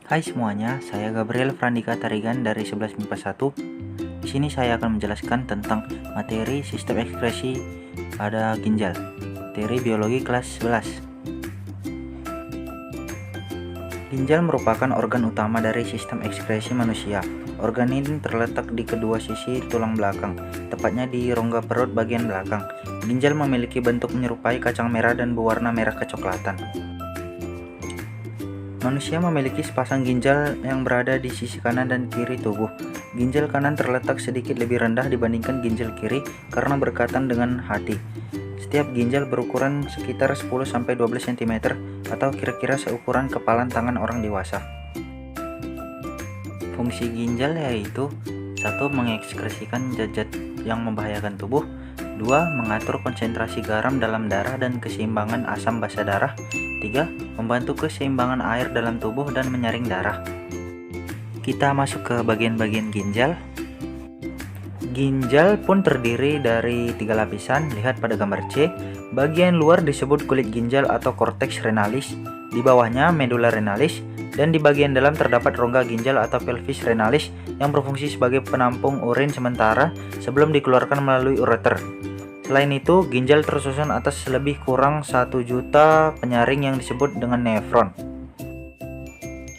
Hai semuanya, saya Gabriel Frandika Tarigan dari 11 MIPA 1. Di sini saya akan menjelaskan tentang materi sistem ekskresi pada ginjal, teori biologi kelas 11. Ginjal merupakan organ utama dari sistem ekskresi manusia. Organ ini terletak di kedua sisi tulang belakang, tepatnya di rongga perut bagian belakang. Ginjal memiliki bentuk menyerupai kacang merah dan berwarna merah kecoklatan. Manusia memiliki sepasang ginjal yang berada di sisi kanan dan kiri tubuh. Ginjal kanan terletak sedikit lebih rendah dibandingkan ginjal kiri karena berdekatan dengan hati. Setiap ginjal berukuran sekitar 10-12 cm atau kira-kira seukuran kepalan tangan orang dewasa. Fungsi ginjal yaitu 1. Mengekskresikan zat-zat yang membahayakan tubuh. 2. Mengatur konsentrasi garam dalam darah dan keseimbangan asam basa darah. 3. Membantu keseimbangan air dalam tubuh dan menyaring darah. Kita masuk ke bagian-bagian ginjal. Ginjal pun terdiri dari 3 lapisan, lihat pada gambar C. Bagian luar disebut kulit ginjal atau cortex renalis, di bawahnya medulla renalis, dan di bagian dalam terdapat rongga ginjal atau pelvis renalis yang berfungsi sebagai penampung urin sementara sebelum dikeluarkan melalui ureter. Selain itu, ginjal tersusun atas lebih kurang 1 juta penyaring yang disebut dengan nefron.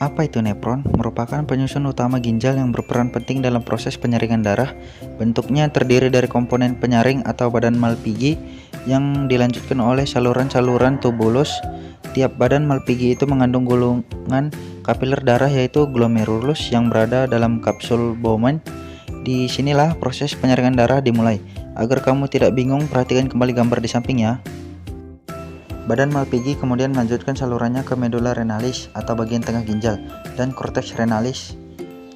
Apa itu nefron? Merupakan penyusun utama ginjal yang berperan penting dalam proses penyaringan darah. Bentuknya terdiri dari komponen penyaring atau badan Malpighi yang dilanjutkan oleh saluran-saluran tubulus. Tiap badan Malpighi itu mengandung gulungan kapiler darah yaitu glomerulus yang berada dalam kapsul Bowman. Di sinilah proses penyaringan darah dimulai. Agar kamu tidak bingung, perhatikan kembali gambar di samping ya. Badan Malpighi kemudian melanjutkan salurannya ke medulla renalis atau bagian tengah ginjal dan cortex renalis.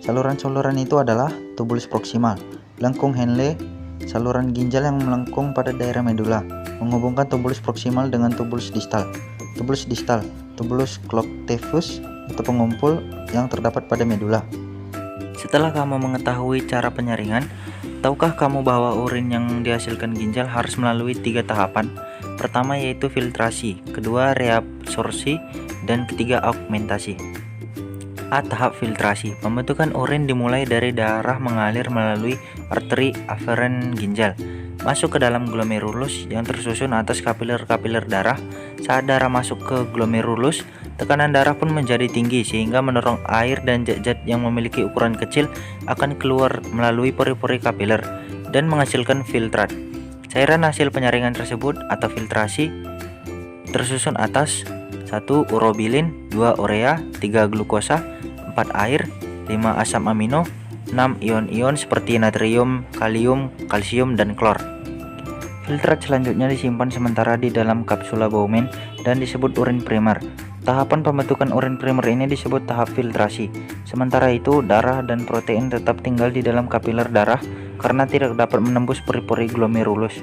Saluran-saluran itu adalah tubulus proksimal, lengkung Henle, saluran ginjal yang melengkung pada daerah medulla, menghubungkan tubulus proksimal dengan tubulus distal. Tubulus distal, tubulus Clocteus atau pengumpul yang terdapat pada medulla. Setelah kamu mengetahui cara penyaringan, tahukah kamu bahwa urin yang dihasilkan ginjal harus melalui 3 tahapan? Pertama yaitu filtrasi, kedua reabsorpsi, dan ketiga augmentasi. A. Tahap filtrasi. Pembentukan urin dimulai dari darah mengalir melalui arteri aferen ginjal, masuk ke dalam glomerulus yang tersusun atas kapiler-kapiler darah. Saat darah masuk ke glomerulus, tekanan darah pun menjadi tinggi sehingga mendorong air dan zat-zat yang memiliki ukuran kecil akan keluar melalui pori-pori kapiler dan menghasilkan filtrat. Cairan hasil penyaringan tersebut atau filtrasi tersusun atas 1. Urobilin, 2. urea, 3. glukosa, 4. air, 5. asam amino, 6. ion-ion seperti natrium, kalium, kalsium, dan klor. Filtrat selanjutnya disimpan sementara di dalam kapsula Bowman dan disebut urin primer. Tahapan pembentukan urin primer ini disebut tahap filtrasi. Sementara itu, darah dan protein tetap tinggal di dalam kapiler darah karena tidak dapat menembus pori-pori glomerulus.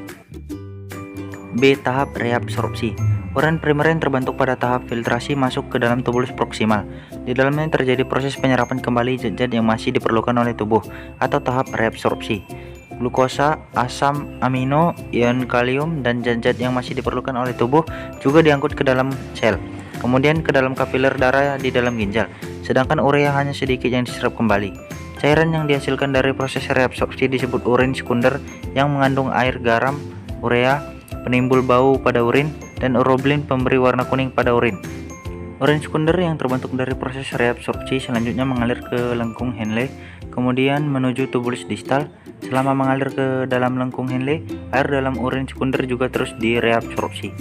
B. Tahap reabsorpsi. Urin primer yang terbentuk pada tahap filtrasi masuk ke dalam tubulus proksimal. Di dalamnya terjadi proses penyerapan kembali zat-zat yang masih diperlukan oleh tubuh atau tahap reabsorpsi. Glukosa, asam amino, ion kalium, dan zat-zat yang masih diperlukan oleh tubuh juga diangkut ke dalam sel, kemudian ke dalam kapiler darah di dalam ginjal, sedangkan urea hanya sedikit yang diserap kembali. Cairan yang dihasilkan dari proses reabsorpsi disebut urin sekunder yang mengandung air, garam, urea, penimbul bau pada urin, dan urobilin pemberi warna kuning pada urin. Urin sekunder yang terbentuk dari proses reabsorpsi selanjutnya mengalir ke lengkung Henle, kemudian menuju tubulus distal. Selama mengalir ke dalam lengkung Henle, air dalam urin sekunder juga terus direabsorpsi.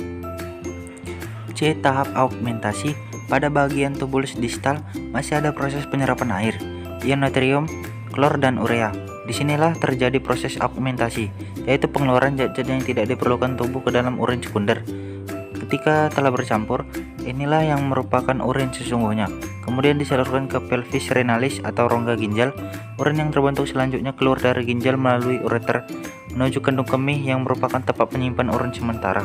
C. Tahap augmentasi. Pada bagian tubulus distal masih ada proses penyerapan air, ion natrium, klor, dan urea. Disinilah terjadi proses augmentasi, yaitu pengeluaran zat-zat yang tidak diperlukan tubuh ke dalam urin sekunder. Ketika telah bercampur, inilah yang merupakan urin sesungguhnya. Kemudian disalurkan ke pelvis renalis atau rongga ginjal. Urin yang terbentuk selanjutnya keluar dari ginjal melalui ureter menuju kandung kemih yang merupakan tempat penyimpan urin sementara.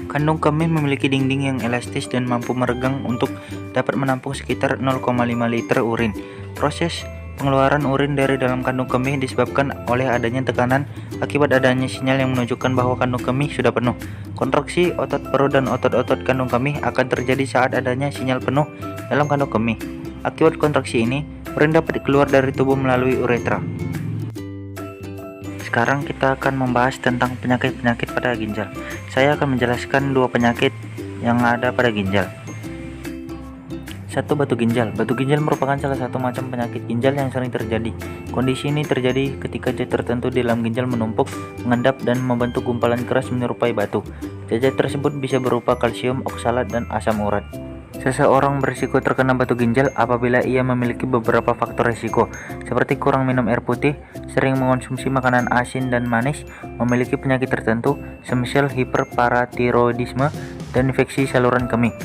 Kandung kemih memiliki dinding yang elastis dan mampu meregang untuk dapat menampung sekitar 0,5 liter urin. Proses pengeluaran urin dari dalam kandung kemih disebabkan oleh adanya tekanan akibat adanya sinyal yang menunjukkan bahwa kandung kemih sudah penuh. Kontraksi otot perut dan otot-otot kandung kemih akan terjadi saat adanya sinyal penuh dalam kandung kemih. Akibat kontraksi ini, urin dapat keluar dari tubuh melalui uretra. Sekarang kita akan membahas tentang penyakit-penyakit pada ginjal. Saya akan menjelaskan 2 penyakit yang ada pada ginjal. 1. Batu ginjal. Batu ginjal merupakan salah satu macam penyakit ginjal yang sering terjadi. Kondisi ini terjadi ketika zat tertentu di dalam ginjal menumpuk, mengendap, dan membentuk gumpalan keras menyerupai batu. Zat tersebut bisa berupa kalsium oksalat dan asam urat. Seseorang berisiko terkena batu ginjal apabila ia memiliki beberapa faktor risiko, seperti kurang minum air putih, sering mengonsumsi makanan asin dan manis, memiliki penyakit tertentu, semisal hiperparatiroidisme, dan infeksi saluran kemih.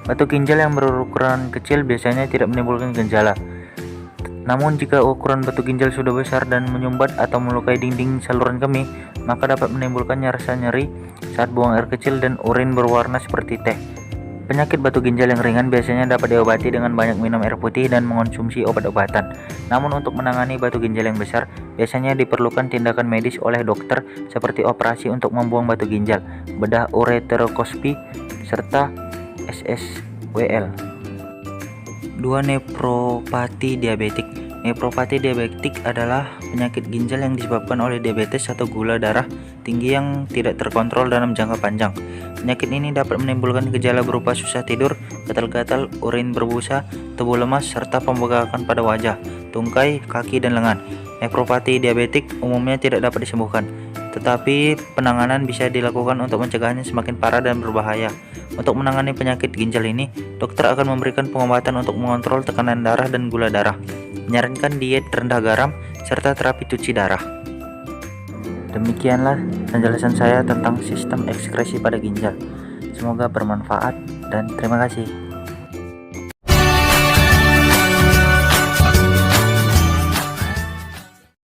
Batu ginjal yang berukuran kecil biasanya tidak menimbulkan gejala. Namun jika ukuran batu ginjal sudah besar dan menyumbat atau melukai dinding saluran kemih, maka dapat menimbulkan rasa nyeri saat buang air kecil dan urin berwarna seperti teh. Penyakit batu ginjal yang ringan biasanya dapat diobati dengan banyak minum air putih dan mengonsumsi obat-obatan. Namun untuk menangani batu ginjal yang besar, biasanya diperlukan tindakan medis oleh dokter seperti operasi untuk membuang batu ginjal, bedah ureteroskopi, serta SSWL. 2. Nefropati diabetik. Nefropati diabetik adalah penyakit ginjal yang disebabkan oleh diabetes atau gula darah tinggi yang tidak terkontrol dalam jangka panjang. Penyakit ini dapat menimbulkan gejala berupa susah tidur, gatal-gatal, urin berbusa, tubuh lemas, serta pembengkakan pada wajah, tungkai, kaki, dan lengan. Nefropati diabetik umumnya tidak dapat disembuhkan, tetapi penanganan bisa dilakukan untuk mencegahnya semakin parah dan berbahaya. Untuk menangani penyakit ginjal ini, dokter akan memberikan pengobatan untuk mengontrol tekanan darah dan gula darah, menyarankan diet rendah garam, serta terapi cuci darah. Demikianlah penjelasan saya tentang sistem ekskresi pada ginjal. Semoga bermanfaat dan terima kasih.